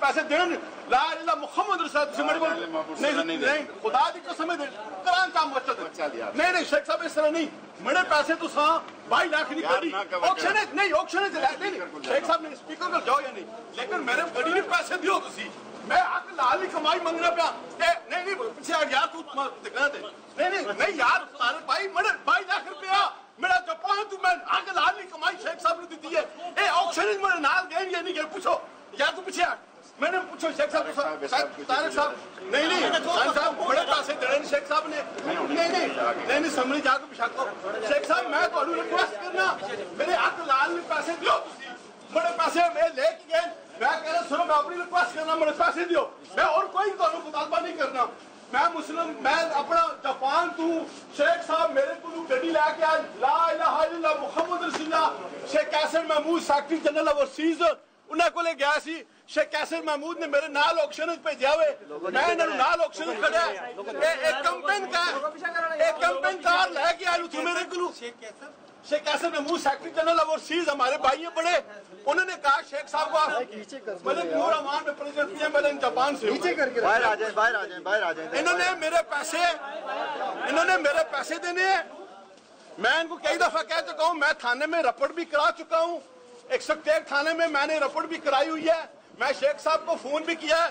پیسے دینے لا الہ محمد رسول نہیں خدا دی قسم دے قرآن کا مسجد نہیں شیخ صاحب اس طرح نہیں میرے پیسے تو ساں 22 لاکھ نہیں کری آکشن نہیں آکشن شیخ صاحب نے اسپیکر کو جاؤ یا نہیں لیکن میرے بڑی بھی پیسے دیو تسی میں حق لال ہی کمائی منگنا پیا نہیں پیچھے یار تو دکھنا دے نہیں یار تارے بھائی میرے 22 لاکھ روپیہ میرا جپان تو میں حق لال ہی کمائی شیخ صاحب نے دیتی ہے اے آکشن میرے نال گئے یا نہیں گئے پوچھو یار تو پیچھے میں نے پوچھو شیخ صاحب طارق صاحب نہیں صاحب بڑے پیسے دے شیخ صاحب نے نہیں سمجھ جا کے پچھا کو شیخ صاحب میں تو ریکویسٹ کرنا میرے حق لال میں پیسے دیو تسی بڑے پیسے میں لے کے گئے میں کہہ رہا سنو میں اپنی ریکویسٹ کرنا میرے پیسے دیو میں اور کوئی تمہیں مطالبہ نہیں کرنا میں مسلم میں اپنا جاپان تو شیخ صاحب میرے کو گڈی لے کے آج لا الہ الا اللہ محمد رسول اللہ شیخ قیصر محمود سیکرٹری جنرل اوورسیز انہاں کو لے گیا سی شیخ قیصر محمود نے میرے نال آکشن بھیجا ہوئے میں انہوں نال آکشن کھڑا ایک کمپین کار لے کے آئے تھے میرے کو شیخ قیصر محمود سیکرٹری جنرل اوورسیز ہمارے بھائی ہیں بڑے انہوں نے کہا شیخ صاحب کو ملک نور امان میں پریزنٹ کیا میں جاپان سے باہر آ جائیں انہوں نے میرے پیسے دینے ہیں میں ان کو کئی دفعہ کہہ چکا ہوں میں تھانے میں رپورٹ بھی کرا چکا ہوں 101 تھانے میں نے رپورٹ بھی کرائی ہوئی ہے میں شیخ صاحب کو فون بھی کیا ہے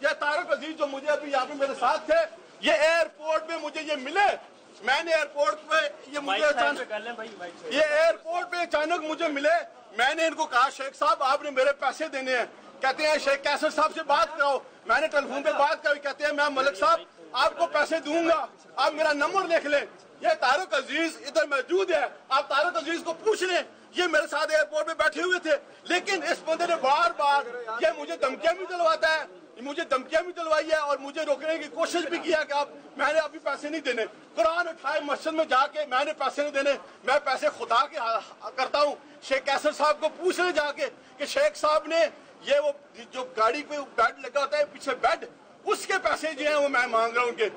یہ طارق عزیز جو مجھے ابھی یہاں پہ میرے ساتھ تھے یہ ایئرپورٹ میں مجھے یہ ملے میں نے ایئرپورٹ پہ یہ ایئرپورٹ پہ اچانک مجھے ملے میں نے ان کو کہا شیخ صاحب آپ نے میرے پیسے دینے ہیں کہتے ہیں شیخ قیصر صاحب سے بات کراؤ میں نے ٹیلی فون پہ بات کرائی کہتے ہیں میں ملک صاحب آپ کو پیسے دوں گا آپ میرا نمبر لکھ لیں یہ طارق عزیز ادھر موجود ہے آپ طارق عزیز کو پوچھ لیں یہ میرے ساتھ ایئرپورٹ پہ بیٹھے ہوئے تھے لیکن اس بندے نے بار بار یہ مجھے دھمکیاں بھی دلواتا ہے مجھے دھمکیاں بھی دلوائی ہے اور مجھے روکنے کی کوشش بھی کیا کہ آپ میں نے ابھی پیسے نہیں دینے قرآن اٹھائے مسجد میں جا کے میں نے پیسے نہیں دینے میں پیسے خدا کے کرتا ہوں شیخ قیصر صاحب کو پوچھ لیں جا کے کہ شیخ صاحب نے یہ وہ جو گاڑی پہ بیڈ لگا ہوتا ہے پیچھے بیڈ اس کے پیسے جو ہیں وہ میں مانگ رہا ہوں ان کے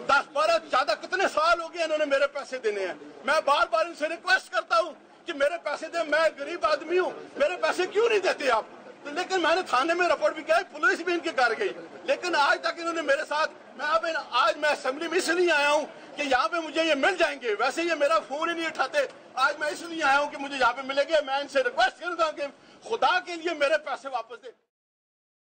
10-12 زیادہ کتنے سال ہو گئے انہوں نے میرے پیسے دینے ہیں میں بار بار ان سے ریکویسٹ کرتا ہوں کہ میرے پیسے دیں میں غریب آدمی ہوں میرے پیسے کیوں نہیں دیتے آپ لیکن میں نے تھانے میں رپورٹ بھی کیا پولیس بھی ان کے گھر گئی لیکن آج تک انہوں نے میرے ساتھ آج میں اسمبلی میں اس لیے آیا ہوں کہ یہاں پہ مجھے یہ مل جائیں گے ویسے یہ میرا فون ہی نہیں اٹھاتے آج میں اس لیے آیا ہوں کہ مجھے یہاں پہ ملے گے میں ان سے ریکویسٹ کروں گا کہ خدا کے لیے میرے پیسے واپس دے